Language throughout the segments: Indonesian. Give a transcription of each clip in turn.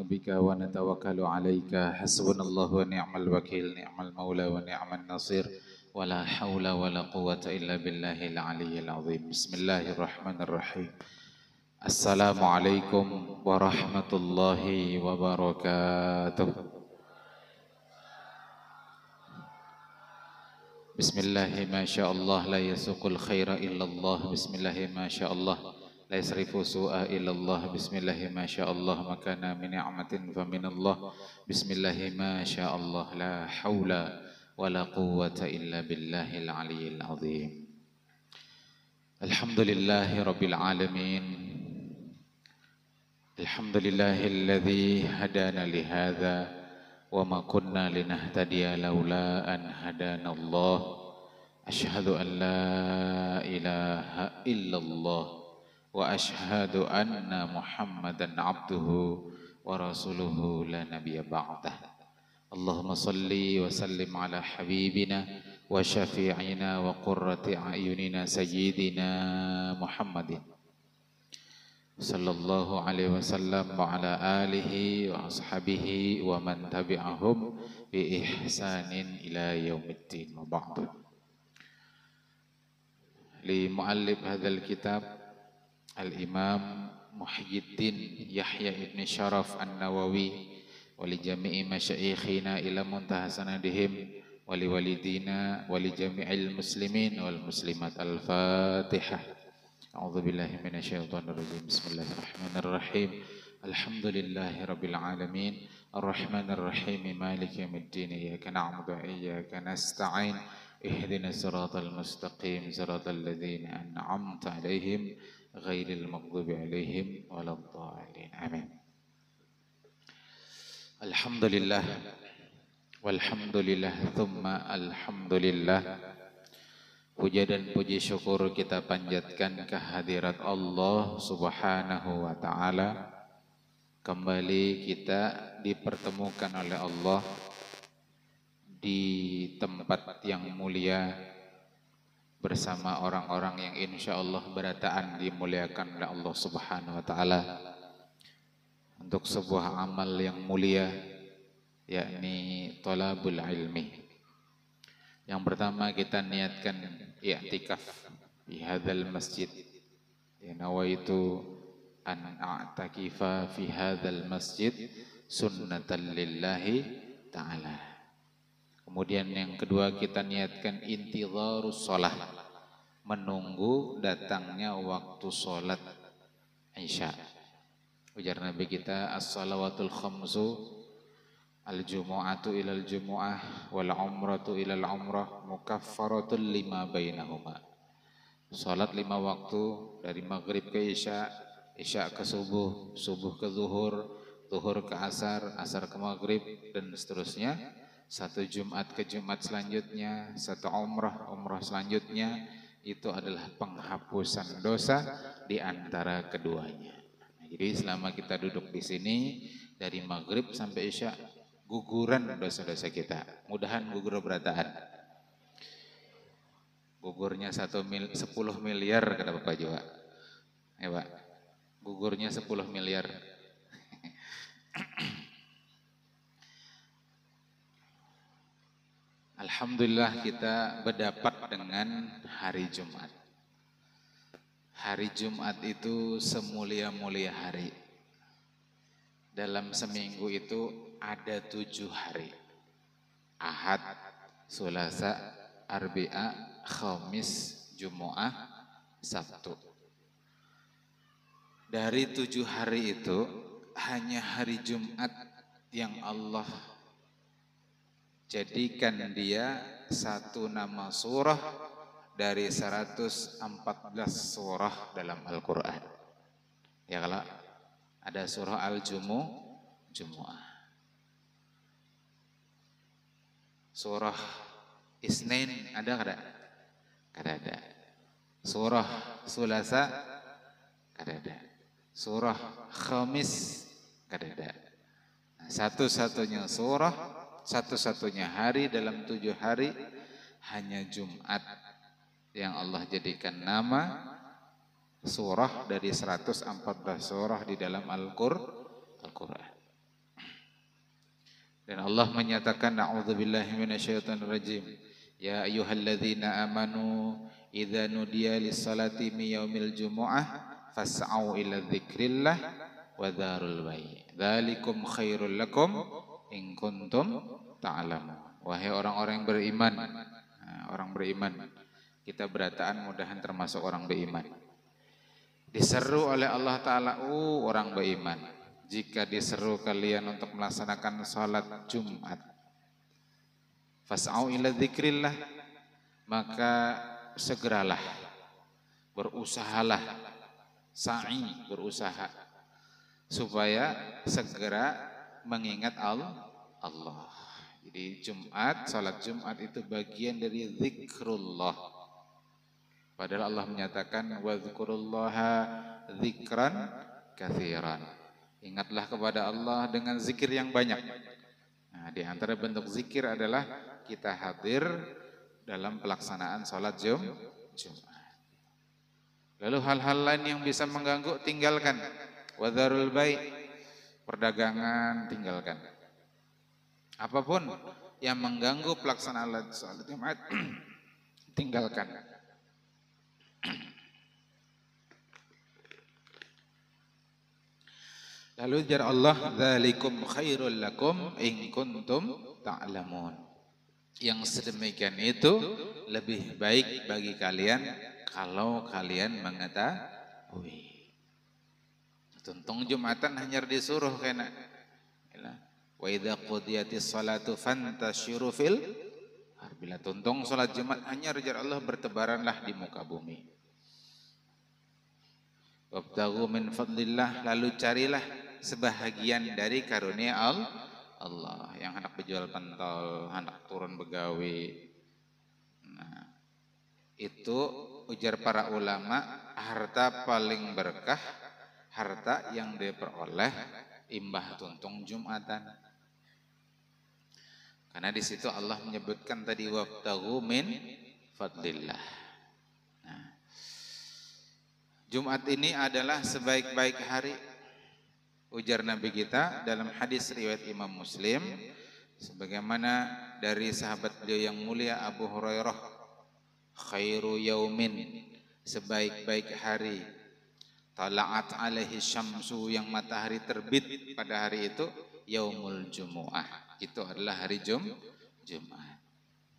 بك ونتوكل عليك حسبنا الله ونعم الوكيل نعم المولى ونعم النصير ولا حول ولا قوة إلا بالله العلي العظيم بسم الله الرحمن الرحيم السلام عليكم ورحمة الله وبركاته بسم الله ما شاء الله لا يسوق الخير إلا الله بسم الله ما شاء الله لا يصرف سوء إلا الله بسم الله ما شاء الله ما كان من نعمة فمن الله بسم الله ما شاء الله لا حول ولا قوة إلا بالله العلي العظيم الحمد لله رب العالمين الحمد لله الذي هدانا لهذا وما كنا لنهتدي لولا أن هدانا الله أشهد أن لا إله إلا الله وأشهد أن محمدا عبده ورسوله لا نبي بعده اللهم صل وسلم على حبيبنا وشفيعنا وقرة أعيننا سيدنا محمد صلى الله عليه وسلم وعلى آله وأصحابه ومن تبعهم بإحسان إلى يوم الدين وبعد لمؤلف هذا الكتاب الإمام محي الدين يحيى بن شرف النووي ولجميع مشايخنا إلى منتهى سندهم ولوالدينا ولجميع المسلمين والمسلمات الفاتحة أعوذ بالله من الشيطان الرجيم بسم الله الرحمن الرحيم الحمد لله رب العالمين الرحمن الرحيم مالك يوم الدين إياك نعبد وإياك نستعين اهدنا الصراط المستقيم صراط الذين أنعمت عليهم غير المغضوب عليهم ولا الضالين آمين الحمد لله والحمد لله ثم الحمد لله. Puja dan puji syukur kita panjatkan kehadirat Allah Subhanahu wa Ta'ala. Kembali kita dipertemukan oleh Allah di tempat yang mulia bersama orang-orang yang insya Allah berataan dimuliakan oleh Allah Subhanahu wa Ta'ala untuk sebuah amal yang mulia, yakni thalabul ilmi. Yang pertama kita niatkan i'tikaf di hadzal masjid. Nawaitu an a'takifa fi hadzal masjid sunnatan lillahi ta'ala. Kemudian yang kedua kita niatkan intidharus shalah, menunggu datangnya waktu salat Isya. Ujar Nabi kita as-salawatul khamsu al-jumu'atu ilal jumu'ah wal umratu ilal umrah mukaffaratul lima bainahuma. Salat 5 waktu dari maghrib ke isya, isya ke subuh, subuh ke zuhur, zuhur ke asar, asar ke maghrib dan seterusnya. Satu Jumat ke Jumat selanjutnya, satu umrah, umrah selanjutnya, itu adalah penghapusan dosa di antara keduanya. Jadi selama kita duduk di sini dari maghrib sampai isya, guguran dosa-dosa kita. Mudahan gugur berataan. Gugurnya 10 miliar kata Bapak Jawa. Ya Pak, gugurnya 10 miliar. Alhamdulillah kita berdapat dengan hari Jumat. Hari Jumat itu semulia-mulia hari. Dalam seminggu itu ada 7 hari. Ahad, Selasa, Arbi'a, Khamis, Jumu'ah, Sabtu. Dari 7 hari itu hanya hari Jumat yang Allah jadikan dia satu nama surah dari 114 surah dalam Al-Quran. Ya kalau ada surah Al-Jumu'ah, surah Isnin ada kada? Kada ada. Surah Sulasa kada ada. Surah Khamis kada ada. Satu-satunya surah, satu-satunya hari dalam 7 hari hanya Jumat yang Allah jadikan nama surah dari 114 surah di dalam Al-Quran. Dan Allah menyatakan na'udzubillahi minasyaitonirrajim. Ya ayyuhalladzina amanu idza nudiya lis-salati min yaumil jumu'ah fas'au ila dzikrillah wa dzarul bai'. Dzalikum khairul lakum in kuntum ta'lamun. Wahai orang-orang yang beriman, orang beriman, kita berataan mudahan termasuk orang beriman. Diseru oleh Allah Ta'ala, orang beriman, jika diseru kalian untuk melaksanakan salat Jumat, fas'au ila dzikrillah, maka segeralah, berusahalah, sa'i, berusaha, supaya segera mengingat Allah. Jadi Jumat, salat Jumat itu bagian dari zikrullah. Padahal Allah menyatakan wadzkurullaha dzikran katsiran. Ingatlah kepada Allah dengan zikir yang banyak. Nah, di antara bentuk zikir adalah kita hadir dalam pelaksanaan salat Jumat. Lalu hal-hal lain yang bisa mengganggu tinggalkan. Wadzarul bai', perdagangan tinggalkan. Apapun yang mengganggu pelaksanaan salat Jumat tinggalkan. Lalu jar Allah, dzalikum khairul lakum in kuntum ta'lamun. Yang sedemikian itu lebih baik bagi kalian kalau kalian mengetahui. Tuntung Jumatan hanya disuruh kena. Wa idza qudiyatis salatu fantashiru fil. Bila tuntung salat Jumat hanya jar Allah, bertebaranlah di muka bumi. Wabtaghu min fadlillah, lalu carilah sebahagian dari karunia Allah. Yang hendak berjual pentol, hendak turun begawi. Nah, itu ujar para ulama, harta paling berkah, harta yang diperoleh imbah tuntung Jumatan. Karena di situ Allah menyebutkan tadi wabtaghu min fadlillah. Nah, Jumat ini adalah sebaik-baik hari. Ujar Nabi kita dalam hadis riwayat Imam Muslim, sebagaimana dari sahabat beliau yang mulia Abu Hurairah, khairu yaumin, sebaik-baik hari, tala'at alaihi syamsu, yang matahari terbit pada hari itu, yaumul jumu'ah, itu adalah hari Jumat.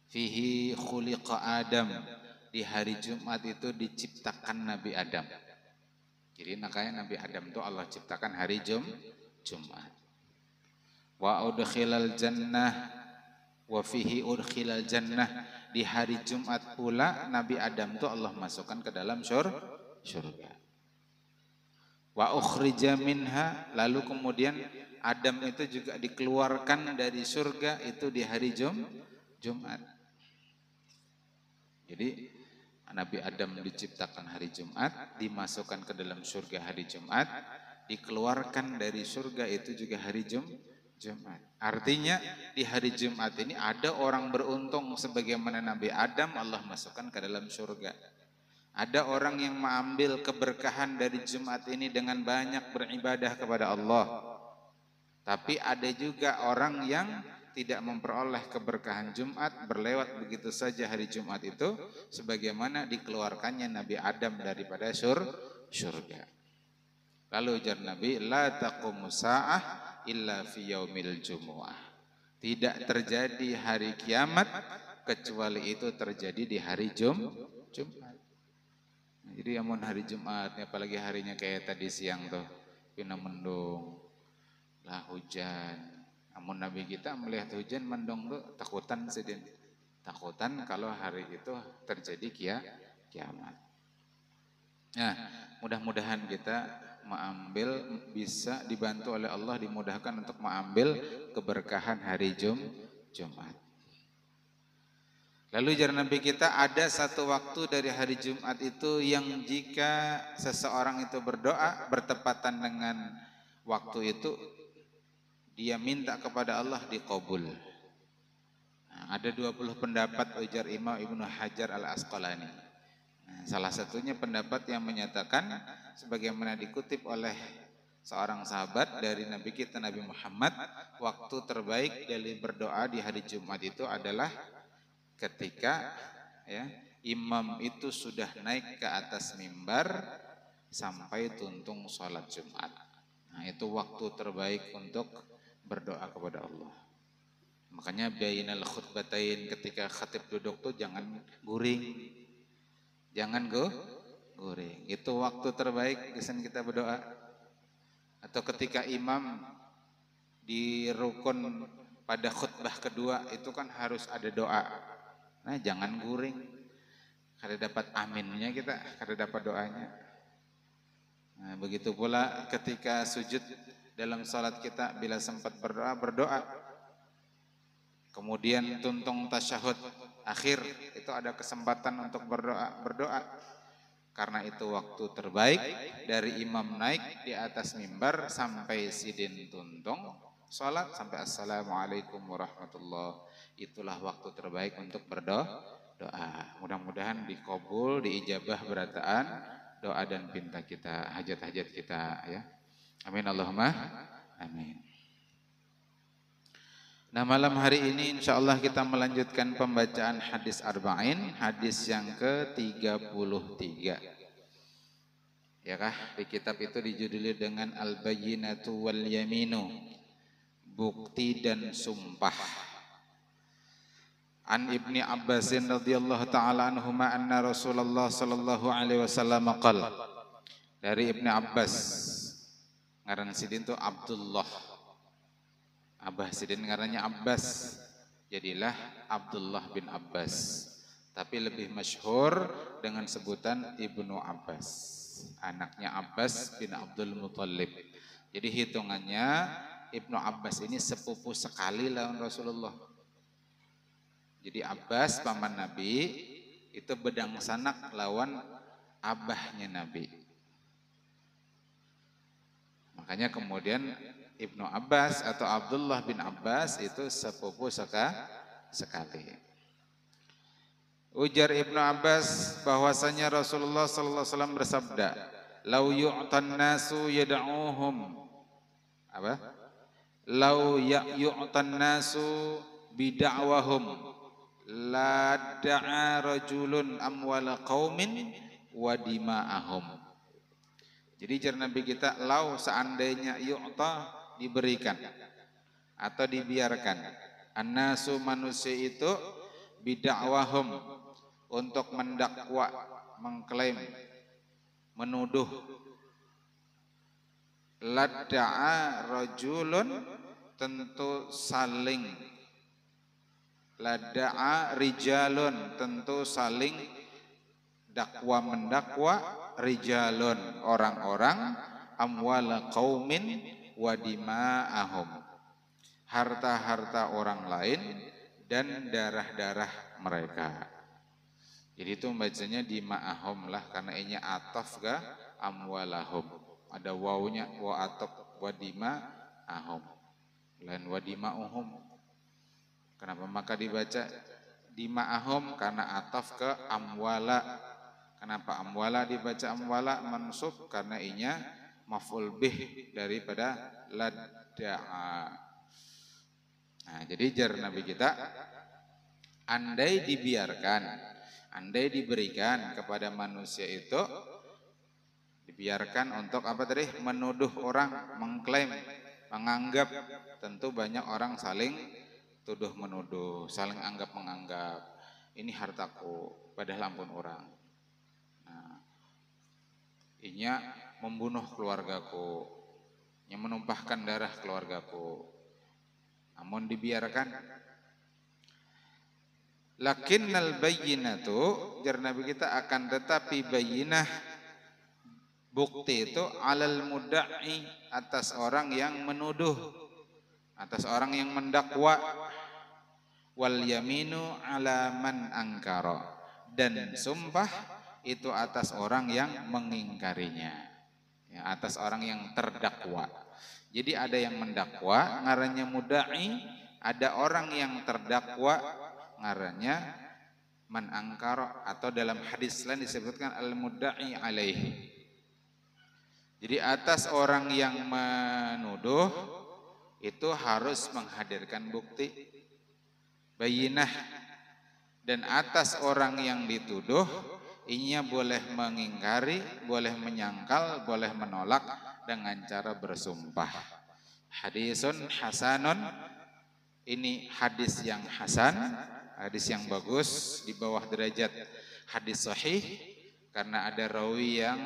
Fihi khuliqa Adam, di hari Jumat itu diciptakan Nabi Adam. Jadi makanya Nabi Adam itu Allah ciptakan hari Jumat. Wa udkhilal jannah, wa fihi udkhilal jannah, di hari Jumat pula Nabi Adam itu Allah masukkan ke dalam surga. Wa ukhrija minha, lalu kemudian Adam itu juga dikeluarkan dari surga itu di hari Jumat. Jadi Nabi Adam diciptakan hari Jumat, dimasukkan ke dalam surga hari Jumat, dikeluarkan dari surga itu juga hari Jumat. Artinya di hari Jumat ini ada orang beruntung sebagaimana Nabi Adam Allah masukkan ke dalam surga. Ada orang yang mengambil keberkahan dari Jumat ini dengan banyak beribadah kepada Allah. Tapi ada juga orang yang tidak memperoleh keberkahan Jumat, berlewat begitu saja hari Jumat itu, sebagaimana dikeluarkannya Nabi Adam daripada surga. Lalu ujar Nabi, la taqumu sa'ah illa fi yaumil jumu'ah. Tidak terjadi hari kiamat kecuali itu terjadi di hari Jumat. Jadi amun hari Jumat, apalagi harinya kayak tadi siang tuh, pina mendung, lah hujan. Amun Nabi kita melihat hujan mendung tuh takutan sedin. Takutan kalau hari itu terjadi kiamat. Nah, mudah-mudahan kita mengambil, bisa dibantu oleh Allah, dimudahkan untuk mengambil keberkahan hari Jumat. Lalu jar Nabi kita, ada satu waktu dari hari Jumat itu yang jika seseorang itu berdoa bertepatan dengan waktu itu, dia minta kepada Allah diqabul. Nah, ada 20 pendapat ujar Imam Ibnu Hajar Al-Asqalani. Nah, salah satunya pendapat yang menyatakan sebagaimana dikutip oleh seorang sahabat dari Nabi kita Nabi Muhammad, waktu terbaik dari berdoa di hari Jumat itu adalah ketika ya imam itu sudah naik ke atas mimbar sampai tuntung sholat Jumat. Nah, itu waktu terbaik untuk berdoa kepada Allah. Makanya bainal khutbatain, ketika khatib duduk tuh jangan guring. Jangan guring. Itu waktu terbaik kesan kita berdoa. Atau ketika imam di rukun pada khutbah kedua itu kan harus ada doa. Nah, jangan guring. Kada dapat aminnya kita, kada dapat doanya. Nah, begitu pula ketika sujud dalam salat kita bila sempat berdoa. Kemudian tuntung tasyahud akhir itu ada kesempatan untuk berdoa. Karena itu waktu terbaik dari imam naik di atas mimbar sampai sidin tuntung salat sampai assalamualaikum warahmatullah. Itulah waktu terbaik untuk berdoa. Mudah-mudahan dikabul, diijabah berataan doa dan pinta kita, hajat-hajat kita ya. Amin Allahumma amin. Nah, malam hari ini insyaallah kita melanjutkan pembacaan hadis arba'in, hadis yang ke-33. Ya kah? Di kitab itu dijuduli dengan Al-Bayyinatu wal Yaminu, bukti dan sumpah. An Ibni Abbasin radhiyallahu ta'ala anhuma anna Rasulullah sallallahu alaihi wasallam qala. Dari Ibni Abbas, ngaran sidin itu Abdullah. Abah sidin ngarannya Abbas, jadilah Abdullah bin Abbas. Tapi lebih masyhur dengan sebutan Ibnu Abbas, anaknya Abbas bin Abdul Muthalib. Jadi hitungannya Ibnu Abbas ini sepupu sekali lawan Rasulullah. Jadi Abbas paman Nabi itu bedang sanak lawan abahnya Nabi. Makanya kemudian Ibnu Abbas atau Abdullah bin Abbas itu sepupu sekali. Ujar Ibnu Abbas bahwasanya Rasulullah sallallahu alaihi wasallam bersabda, "Lau yu'tan nasu yad'uhum." Apa? "Lau yu'tan nasu bid'awahum la da'a rajulun amwala qaumin wa dima'ahum." Jadi jar Nabi kita, lau seandainya yu'ta diberikan atau dibiarkan annasu manusia itu bidakwahum untuk mendakwa, mengklaim, menuduh, ladda'a rajulun tentu saling, ladda'a rijalun tentu saling dakwa mendakwa, rijalun orang-orang, amwala qaumin wa dima'ahum harta-harta orang lain dan darah-darah mereka. Jadi itu bacanya dima'ahum lah, karena ini ataf ga amwalahum, ada wawunya, wa ataf wa dima'ahum lain wa dima'uhum. Kenapa maka dibaca dima'ahum? Karena ataf ke amwala. Kenapa amwala dibaca amwala mansub? Karena inya maf'ul bih daripada ladda'a. Nah, jadi jar Nabi kita, andai dibiarkan, andai diberikan kepada manusia itu, dibiarkan untuk apa tadi? Menuduh orang, mengklaim, menganggap. Tentu banyak orang saling tuduh menuduh, saling anggap menganggap, ini hartaku, padahal ampun orang. Nah, inya membunuh keluargaku, yang menumpahkan darah keluargaku. Namun dibiarkan. Lakinnal bayyinatu, jar Nabi kita, akan tetapi bayyinah, bukti itu, alal mudda'i, atas orang yang menuduh, atas orang yang mendakwa, wal yaminu ala man angkara, dan sumpah itu atas orang yang mengingkarinya, ya, atas orang yang terdakwa. Jadi ada yang mendakwa ngarannya mudda'i, ada orang yang terdakwa ngarannya man angkara, atau dalam hadis lain disebutkan al mudda'i alaihi. Jadi atas orang yang menuduh itu harus menghadirkan bukti bayinah, dan atas orang yang dituduh inya boleh mengingkari, boleh menyangkal, boleh menolak dengan cara bersumpah. Hadisun hasanun, ini hadis yang hasan, hadis yang bagus, di bawah derajat hadis sahih, karena ada rawi yang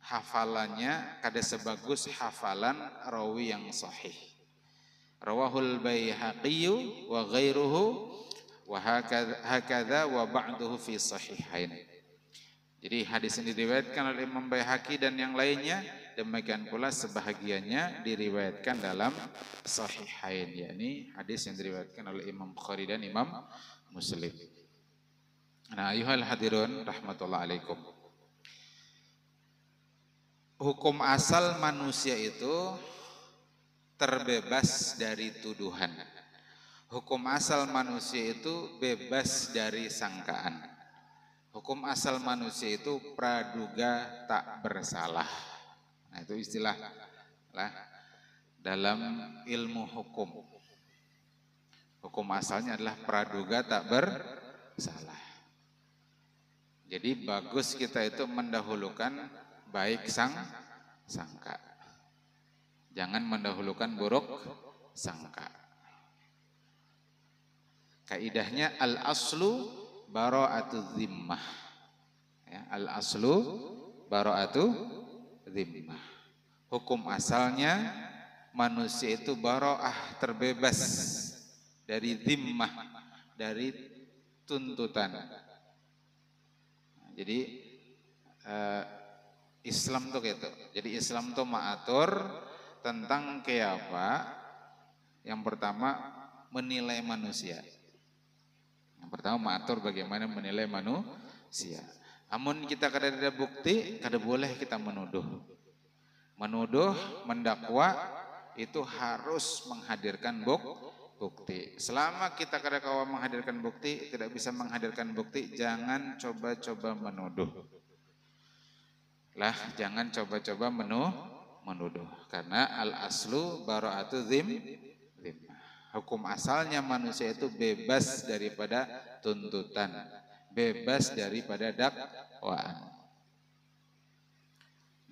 hafalannya kada sebagus hafalan rawi yang sahih. Rawahul Baihaqi wa ghairuhu wa hakadha wa ba'duhu fi sahihain. Jadi hadis ini diriwayatkan oleh Imam Baihaqi dan yang lainnya, demikian pula sebahagiannya diriwayatkan dalam sahihain, yakni hadis yang diriwayatkan oleh Imam Bukhari dan Imam Muslim. Nah, ayuhal hadirun rahmatullah alaikum. Hukum asal manusia itu terbebas dari tuduhan. Hukum asal manusia itu bebas dari sangkaan. Hukum asal manusia itu praduga tak bersalah. Nah, itu istilah lah dalam ilmu hukum. Hukum asalnya adalah praduga tak bersalah. Jadi bagus kita itu mendahulukan baik sangka. Jangan mendahulukan buruk sangka. Kaidahnya al-aslu bara'atu zimmah. Ya, al-aslu bara'atu zimmah. Hukum asalnya manusia itu bara'ah, terbebas dari zimmah, dari tuntutan. Jadi Islam tuh gitu. Jadi Islam tuh mengatur tentang kayak apa? Yang pertama menilai manusia. Yang pertama mengatur bagaimana menilai manusia. Namun kita kada ada bukti, kada boleh kita menuduh. Menuduh, mendakwa itu harus menghadirkan bukti. Selama kita kada kawa menghadirkan bukti, tidak bisa menghadirkan bukti, jangan coba-coba menuduh. Lah, jangan coba-coba menuduh, karena al-aslu bara'atu zimmah. Hukum asalnya manusia itu bebas daripada tuntutan, bebas daripada dakwaan.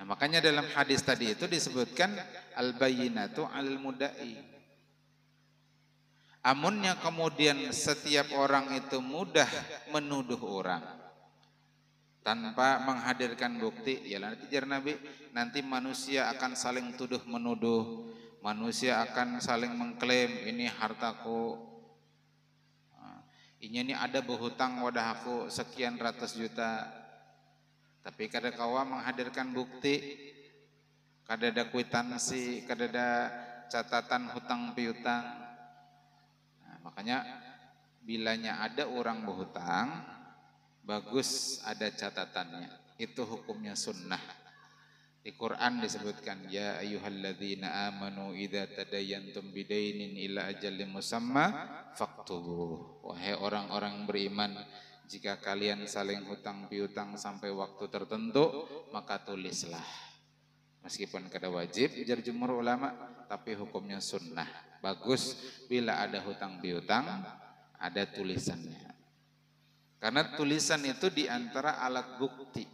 Nah, makanya dalam hadis tadi itu disebutkan al-bayyinatu 'alal mudda'i. Amunnya kemudian setiap orang itu mudah menuduh orang tanpa menghadirkan bukti, ya nanti jar Nabi, nanti manusia akan saling tuduh menuduh, manusia akan saling mengklaim ini hartaku, ini ada berhutang wadah aku sekian ratus juta, tapi kada kawa menghadirkan bukti, kada ada kwitansi, kada ada catatan hutang piutang. Nah, makanya bilanya ada orang berhutang, bagus ada catatannya, itu hukumnya sunnah. Di Quran disebutkan, ya ayyuhalladzina amanu idza tadayantum bidainin ila ajalin musamma faktubuh. Wahai orang-orang beriman, jika kalian saling hutang piutang sampai waktu tertentu, maka tulislah. Meskipun kada wajib jar jumhur ulama, tapi hukumnya sunnah. Bagus bila ada hutang piutang, ada tulisannya. Karena tulisan itu diantara alat bukti.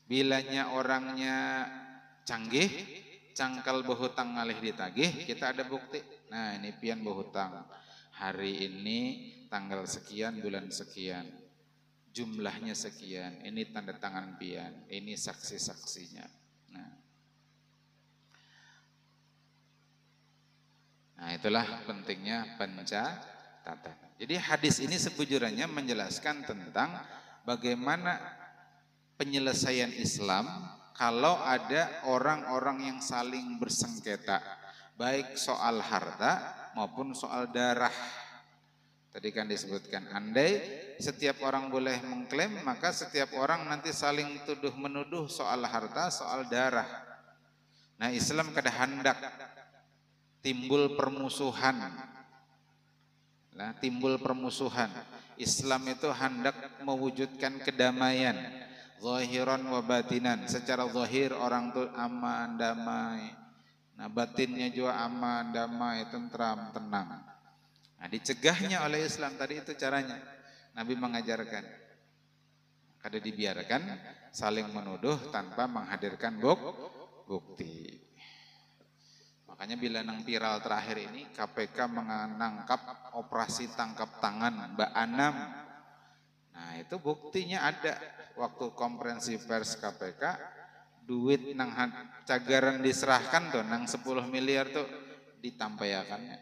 Bilanya orangnya canggih, cangkal berhutang ngalih ditagih, kita ada bukti. Nah, ini pian berhutang. Hari ini tanggal sekian, bulan sekian. Jumlahnya sekian. Ini tanda tangan pian. Ini saksi-saksinya. Nah, itulah pentingnya pencatatan. Jadi hadis ini sebujurnya menjelaskan tentang bagaimana penyelesaian Islam kalau ada orang-orang yang saling bersengketa, baik soal harta maupun soal darah. Tadi kan disebutkan, andai setiap orang boleh mengklaim, maka setiap orang nanti saling tuduh menuduh soal harta, soal darah. Nah, Islam kada hendak timbul permusuhan. Nah, timbul permusuhan. Islam itu hendak mewujudkan kedamaian. zahiran wa batinan. Secara zahir orang tuh aman, damai. Nah, batinnya juga aman, damai, tentram, tenang. Nah, dicegahnya oleh Islam tadi itu caranya. Nabi mengajarkan. Kada dibiarkan saling menuduh tanpa menghadirkan bukti. Makanya bila nang viral terakhir ini KPK menangkap operasi tangkap tangan Mbak Anam. Nah, itu buktinya ada. Waktu konferensi pers KPK, duit nang cagaran diserahkan tuh nang 10 miliar tuh ditampayakannya.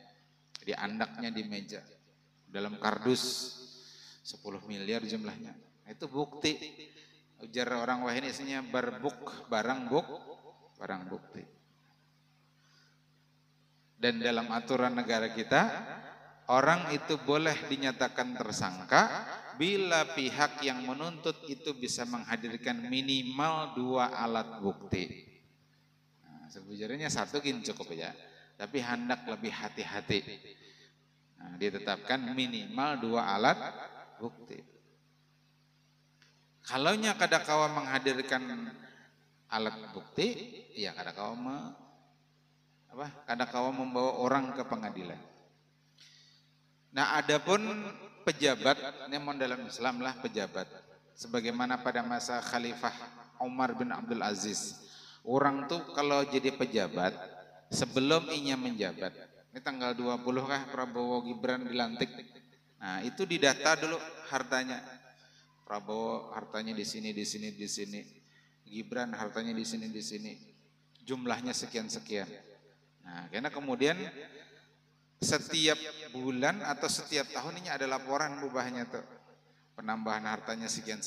Di andaknya di meja. Dalam kardus 10 miliar jumlahnya. Itu bukti. Ujar orang wah ini isinya barang bukti. Dan dalam aturan negara kita, orang itu boleh dinyatakan tersangka bila pihak yang menuntut itu bisa menghadirkan minimal 2 alat bukti. Nah, sebenarnya 1 gini cukup ya, tapi hendak lebih hati-hati. Nah, ditetapkan minimal 2 alat bukti. Kalaunya kadakawa menghadirkan alat bukti, ya kadakawa membawa orang ke pengadilan. Nah, adapun pejabat, ini dalam Islam lah pejabat. Sebagaimana pada masa Khalifah Umar bin Abdul Aziz, orang tuh kalau jadi pejabat sebelum inya menjabat, ini tanggal 20 kah Prabowo Gibran dilantik. Nah, itu didata dulu hartanya. Prabowo hartanya di sini. Gibran hartanya di sini. Jumlahnya sekian. Nah, karena kemudian setiap bulan atau setiap tahun ini ada laporan ubahnya tuh. Penambahan hartanya sekian.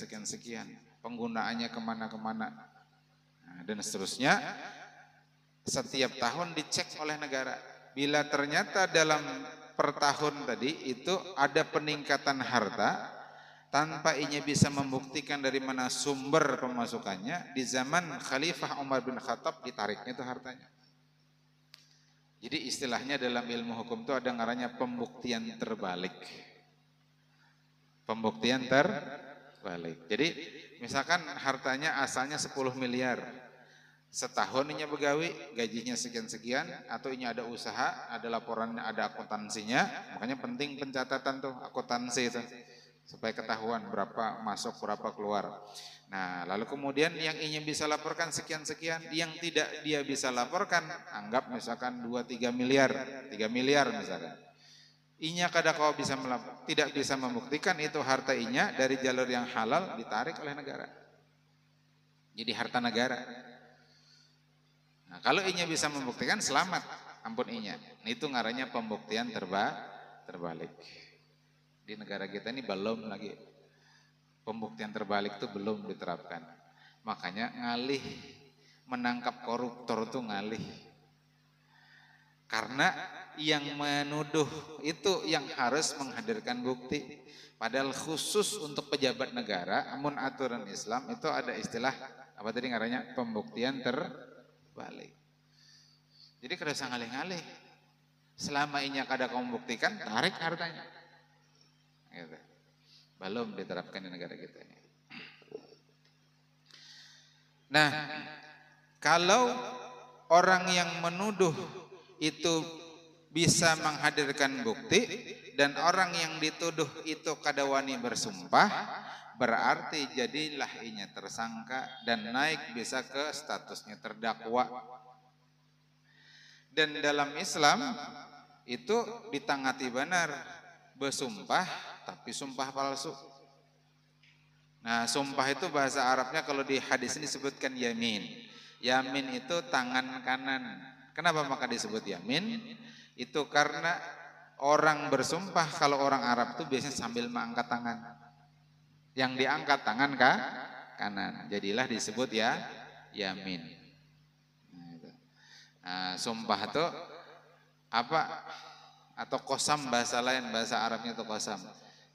Penggunaannya kemana-kemana. Nah, dan seterusnya. Setiap tahun dicek oleh negara. Bila ternyata dalam per tahun tadi itu ada peningkatan harta, tanpa inya bisa membuktikan dari mana sumber pemasukannya, di zaman Khalifah Umar bin Khattab ditariknya itu hartanya. Jadi istilahnya dalam ilmu hukum itu ada ngarannya pembuktian terbalik. Pembuktian terbalik. Jadi misalkan hartanya asalnya 10 miliar. Setahun inya begawi, gajinya sekian-sekian, atau inya ada usaha, ada laporannya, ada akuntansinya. Makanya penting pencatatan tuh, akuntansi itu. Supaya ketahuan berapa masuk, berapa keluar. Nah, lalu kemudian yang inya bisa laporkan sekian-sekian, yang tidak dia bisa laporkan, anggap misalkan 2-3 miliar, 3 miliar misalkan. Inya kadang-kadang bisa tidak bisa membuktikan itu harta inya dari jalur yang halal ditarik oleh negara. Jadi harta negara. Nah, kalau inya bisa membuktikan selamat, ampun inya. Itu ngarannya pembuktian terbalik. Di negara kita ini belum lagi pembuktian terbalik itu belum diterapkan. Makanya ngalih menangkap koruptor itu ngalih. Karena yang menuduh itu yang harus menghadirkan bukti. Padahal khusus untuk pejabat negara, amun aturan Islam itu ada istilah apa tadi ngarannya pembuktian terbalik. Jadi kada usah ngalih-ngalih. Selama inya kada kamu buktikan, tarik hartanya. Gitu. Belum diterapkan di negara kita ini. Nah, kalau orang yang menuduh itu bisa menghadirkan bukti dan orang yang dituduh itu kada wani bersumpah, berarti jadilah inya tersangka dan naik bisa ke statusnya terdakwa. Dan dalam Islam itu ditangati benar bersumpah tapi sumpah palsu. Nah, sumpah itu bahasa Arabnya kalau di hadis ini disebutkan yamin. Yamin itu tangan kanan. Kenapa maka disebut yamin? Itu karena orang bersumpah kalau orang Arab itu biasanya sambil mengangkat tangan. Yang diangkat tangan kanan. Jadilah disebut ya yamin. Nah, sumpah itu apa? Atau qasam bahasa lain, bahasa Arabnya itu qasam,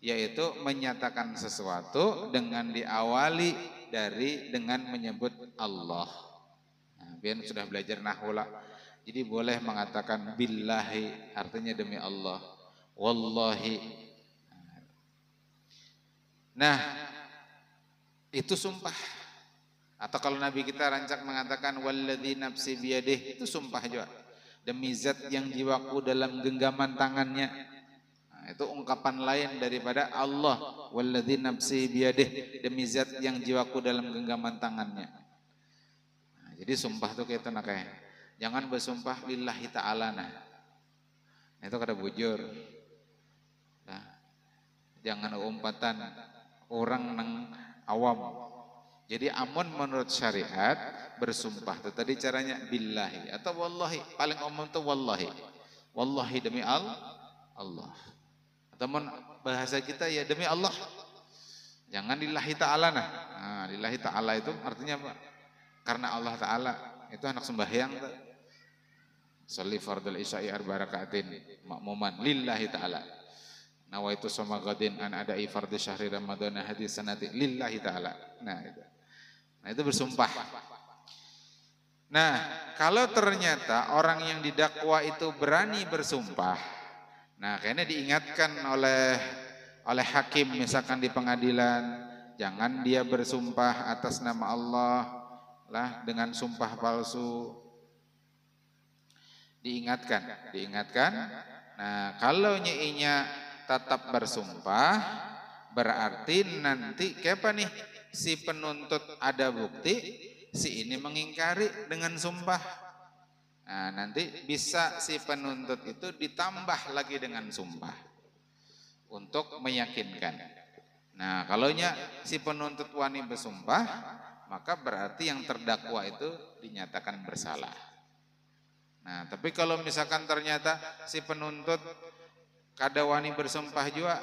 yaitu menyatakan sesuatu dengan diawali dengan menyebut Allah. Nah, biar sudah belajar nahwu. Jadi boleh mengatakan billahi, artinya demi Allah, wallahi. Nah, itu sumpah. Atau kalau Nabi kita rancak mengatakan walladzi nafsi biyadih, itu sumpah juga. Demi zat yang jiwaku dalam genggaman tangannya. Nah, itu ungkapan lain daripada Allah, walladzi nafsi biyadih, demi zat yang jiwaku dalam genggaman tangannya. Nah, jadi sumpah tuh kayak itu nakanya. Jangan bersumpah lillahi ta'ala nah. Itu kada bujur. Nah, jangan umpatan orang nang awam. Jadi amun menurut syariat bersumpah itu tadi caranya billahi atau wallahi, paling umum itu wallahi. Wallahi demi Allah. Atau bahasa kita ya demi Allah. Jangan lillahi ta'ala nah. Nah, lillahi ta'ala itu artinya apa? Karena Allah Ta'ala itu anak sembahyang. Sholli fardul isya'i arba rakaatin makmuman lillahi ta'ala. Nawaitu soma gadin an ada'i fardhu syahri ramadhana hadis sanati lillahi ta'ala. Nah itu bersumpah. Nah kalau ternyata orang yang didakwa itu berani bersumpah, nah kayaknya diingatkan oleh hakim misalkan di pengadilan, jangan dia bersumpah atas nama Allah lah dengan sumpah palsu. Diingatkan. Nah kalau nyiinya tetap bersumpah, berarti nanti kayak apa nih? Si penuntut ada bukti, si ini mengingkari dengan sumpah. Nah, nanti bisa si penuntut itu ditambah lagi dengan sumpah untuk meyakinkan. Nah, kalaunya si penuntut wani bersumpah, maka berarti yang terdakwa itu dinyatakan bersalah. Nah, tapi kalau misalkan ternyata si penuntut kada wani bersumpah juga,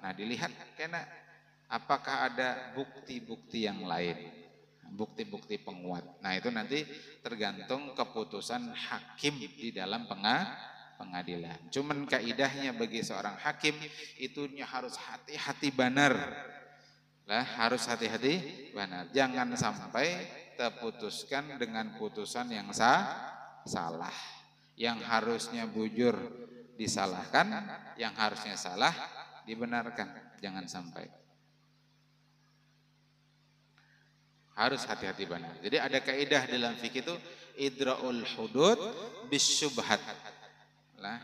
nah dilihat kena apakah ada bukti-bukti yang lain, bukti-bukti penguat. Nah itu nanti tergantung keputusan hakim di dalam pengadilan. Cuman kaidahnya bagi seorang hakim itunya harus hati-hati benar. Lah harus hati-hati benar. Jangan sampai terputuskan dengan putusan yang salah. Yang harusnya bujur disalahkan, yang harusnya salah dibenarkan. Jangan sampai. Harus hati-hati benar. Jadi ada kaidah dalam fikih itu idra'ul hudud bisyubhat. Lah.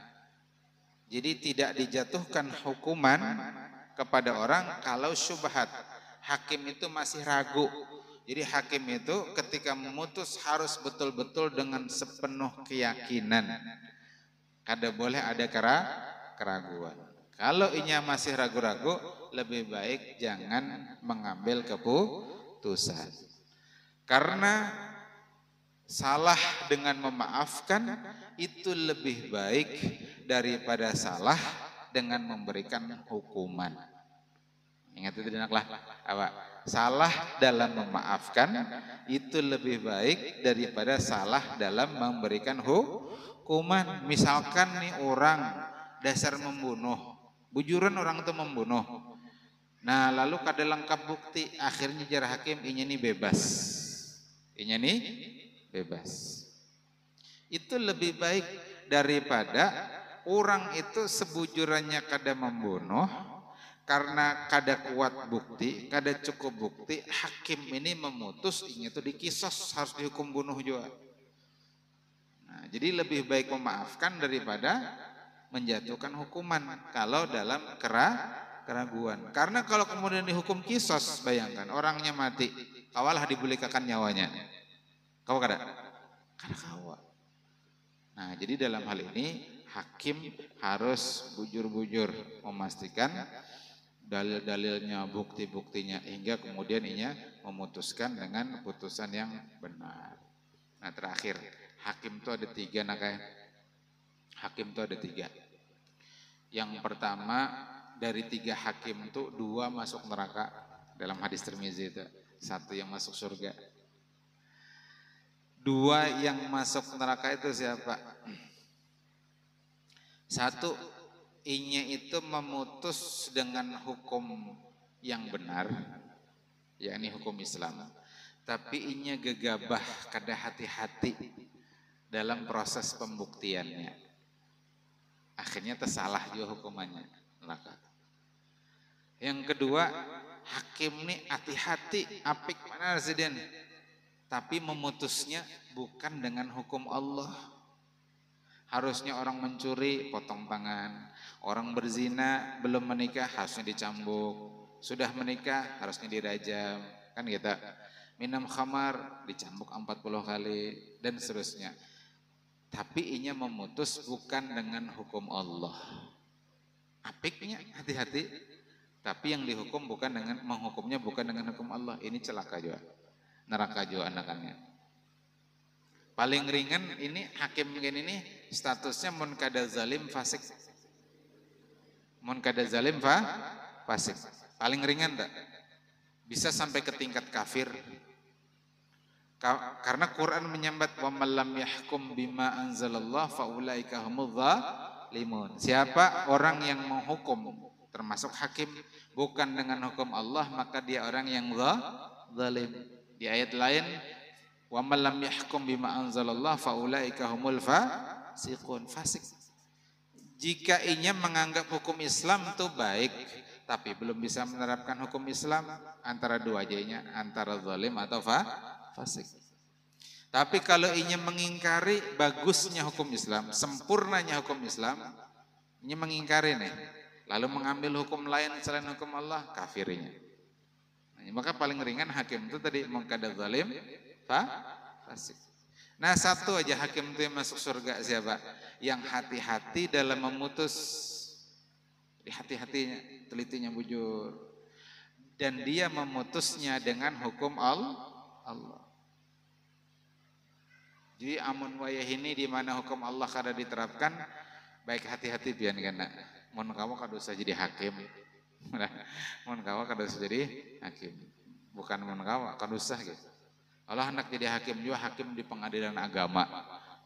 Jadi tidak dijatuhkan hukuman kepada orang kalau syubhat. Hakim itu masih ragu. Jadi hakim itu ketika memutus harus betul-betul dengan sepenuh keyakinan. Kada boleh ada keraguan. Kalau inya masih ragu-ragu, lebih baik jangan mengambil keputusan. Karena salah dengan memaafkan itu lebih baik daripada salah dengan memberikan hukuman. Ingat itu dinaklah awak. Salah dalam memaafkan itu lebih baik daripada salah dalam memberikan hukuman. Misalkan nih orang dasar membunuh, bujuran orang itu membunuh. Nah lalu kada lengkap bukti, akhirnya jar hakim inya nih bebas. Inya nih bebas. Itu lebih baik daripada orang itu sebujurannya kada membunuh, karena kada kuat bukti, kada cukup bukti, hakim ini memutus inya itu dikisos harus dihukum bunuh juga. Nah, jadi lebih baik memaafkan daripada menjatuhkan hukuman kalau dalam keraguan. Karena kalau kemudian dihukum kisos, bayangkan orangnya mati, kawalah dibulikakan nyawanya. Kau kada? Kada kawa. Nah, jadi dalam hal ini hakim harus bujur-bujur memastikan dalil-dalilnya, bukti-buktinya, hingga kemudian inya memutuskan dengan putusan yang benar. Nah terakhir, hakim itu ada tiga nakanya. Hakim itu ada tiga. Yang pertama, dari tiga hakim itu dua masuk neraka dalam hadis Tirmizi itu, satu yang masuk surga. Dua yang masuk neraka itu siapa? Satu, inya itu memutus dengan hukum yang benar, yakni hukum Islam, tapi inya gegabah kada hati-hati dalam proses pembuktiannya, akhirnya tersalah juga hukumannya, neraka. Yang kedua, hakim nih hati-hati, apik mana residen, tapi memutusnya bukan dengan hukum Allah. Harusnya orang mencuri potong tangan, orang berzina belum menikah harusnya dicambuk, sudah menikah harusnya dirajam, kan gitu. Minum khamar dicambuk 40 kali dan seterusnya. Tapi inya memutus bukan dengan hukum Allah. Apiknya hati-hati. Tapi yang dihukum bukan dengan menghukumnya bukan dengan hukum Allah. Ini celaka juga. Neraka juga anak-anaknya. Paling ringan ini hakim gini nih statusnya munkada zalim fasik. Munkada zalim fasik. Paling ringan tak? Bisa sampai ke tingkat kafir. Karena Quran menyambat wa man lam yahkum bima anzalallah faulaika humudz zalimun. Siapa orang yang menghukum termasuk hakim bukan dengan hukum Allah maka dia orang yang zalim. Di ayat lain wa man lam yahkum bima anzalallah faulaika humul fasiqun. Fasik. Jika inya menganggap hukum Islam itu baik tapi belum bisa menerapkan hukum Islam, antara dua jadinya, antara zalim atau fasik. Tapi kalau inya mengingkari bagusnya hukum Islam, sempurnanya hukum Islam, inya mengingkari nih, lalu mengambil hukum lain selain hukum Allah, kafirnya. Nah, maka paling ringan hakim itu tadi mengkada zalim, fasik. Nah, satu aja hakim itu yang masuk surga siapa? Yang hati-hati dalam memutus, hati-hatinya, telitinya bujur, dan dia memutusnya dengan hukum Allah. Jadi amun wayah ini di mana hukum Allah kada diterapkan, baik hati-hati pian kana. Mun kamu kada usah jadi hakim. Mun kamu kada usah jadi hakim. Bukan mun kamu kada usah gitu. Allah hendak jadi hakim juga, hakim di pengadilan agama.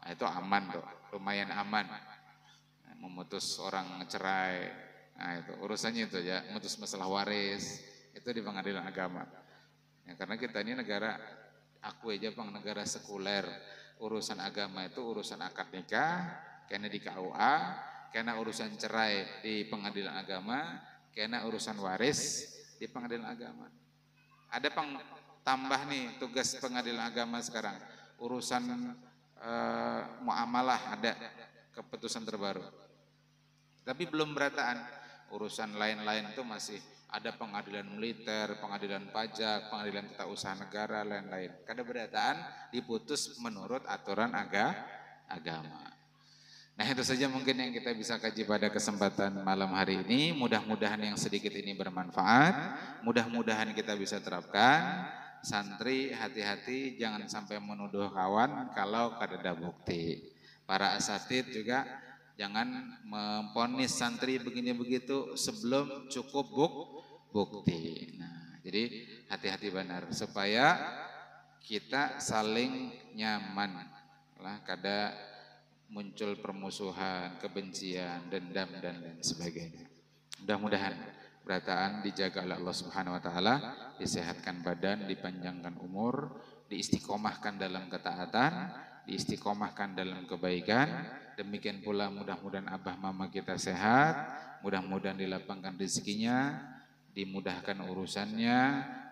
Nah, itu aman tuh, lumayan aman. Nah, memutus orang cerai, nah itu urusannya itu ya, memutus masalah waris, itu di pengadilan agama. Ya, karena kita ini negara, aku aja bang negara sekuler, urusan agama itu urusan akad nikah, kena di KUA, kena urusan cerai di pengadilan agama, kena urusan waris di pengadilan agama. Ada tambah nih tugas pengadilan agama sekarang, urusan muamalah ada keputusan terbaru. Tapi belum berataan, urusan lain-lain itu masih ada pengadilan militer, pengadilan pajak, pengadilan tata usaha negara, lain-lain. Kada berataan diputus menurut aturan agama. Nah itu saja mungkin yang kita bisa kaji pada kesempatan malam hari ini. Mudah-mudahan yang sedikit ini bermanfaat, mudah-mudahan kita bisa terapkan. Santri hati-hati jangan sampai menuduh kawan kalau kada ada bukti. Para asatid juga jangan memponis santri begini begitu sebelum cukup bukti. Nah, jadi hati-hati benar supaya kita saling nyaman lah, kada muncul permusuhan, kebencian, dendam dan lain sebagainya. Mudah-mudahan berataan dijaga oleh Allah Subhanahu wa taala, disehatkan badan, dipanjangkan umur, diistiqomahkan dalam ketaatan, diistiqomahkan dalam kebaikan. Demikian pula mudah-mudahan abah mama kita sehat, mudah-mudahan dilapangkan rezekinya, dimudahkan urusannya,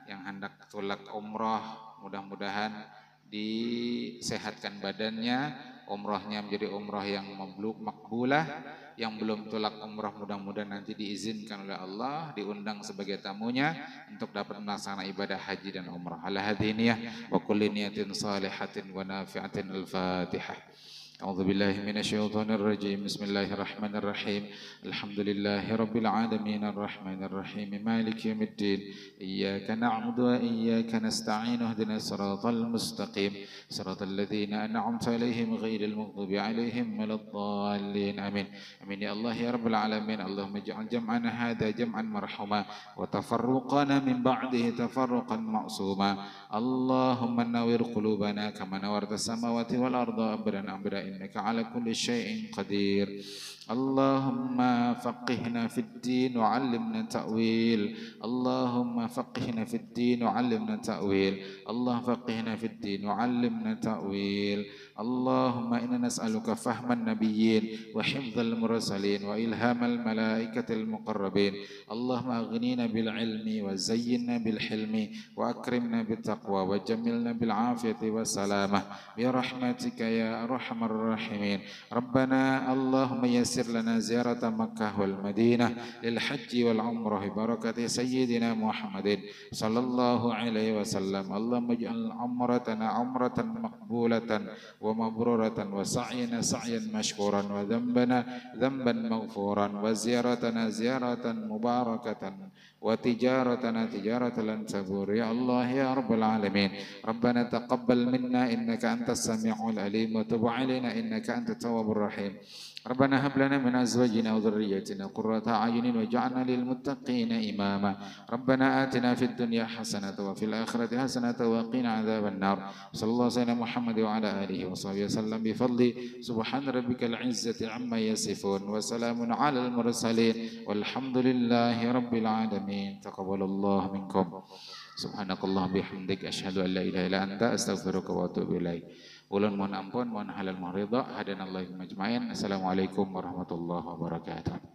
yang hendak tulak umroh mudah-mudahan disehatkan badannya, umrohnya menjadi umroh yang makbulah, yang belum tulak umroh mudah-mudahan nanti diizinkan oleh Allah, diundang sebagai tamunya untuk dapat melaksanakan ibadah haji dan umrah. Ala hadiniyah wa kulli niyatin salihatin wa nafi'atin. Al-Fatihah. أعوذ بالله من الشيطان الرجيم بسم الله الرحمن الرحيم الحمد لله رب العالمين الرحمن الرحيم مالك يوم الدين إياك نعبد وإياك نستعين اهدنا الصراط المستقيم صراط الذين أنعمت عليهم غير المغضوب عليهم ولا الضالين آمين آمين يا الله يا رب العالمين اللهم اجعل جمعنا هذا جمعا مرحوما وتفرقنا من بعده تفرقا معصوما اللهم نور قلوبنا كما نورت السماوات والأرض أبدا إنك على كل شيء قدير. اللهم فقهنا في الدين وعلمنا تأويل. اللهم فقهنا في الدين وعلمنا تأويل. اللهم فقهنا في الدين وعلمنا تأويل. اللهم إنا نسألك فهم النبيين وحفظ المرسلين وإلهام الملائكة المقربين. اللهم أغنينا بالعلم وزينا بالحلم وأكرمنا بالتقوى وجملنا بالعافية والسلامة برحمتك يا أرحم الراحمين. ربنا اللهم يسر لنا زيارة مكة والمدينة للحج والعمرة ببركة سيدنا محمد صلى الله عليه وسلم. اللهم اجعل عمرتنا عمرة مقبولة ومبرورة وسعينا سعيا مشكورا وذنبنا ذنبا مغفورا وزيارتنا زيارة مباركة وتجارتنا تجارة لن تبور يا الله يا رب العالمين. ربنا تقبل منا إنك أنت السميع العليم وتب علينا إنك أنت التواب الرحيم. ربنا هب لنا من أزواجنا وذريتنا قرة أعين واجعلنا للمتقين إماما. ربنا آتنا في الدنيا حسنة وفي الآخرة حسنة وقنا عذاب النار. صلى الله عليه محمد وعلى آله وصحبه وسلم بفضل سبحان ربك العزة عما يصفون وسلام على المرسلين والحمد لله رب العالمين. تقبل الله منكم. سبحانك اللهم بحمدك أشهد أن لا إله إلا أنت أستغفرك وأتوب إليك. Ulun mohon ampun, mohon halal mohon ridha. Hadanallahu majma'in. Assalamualaikum warahmatullahi wabarakatuh.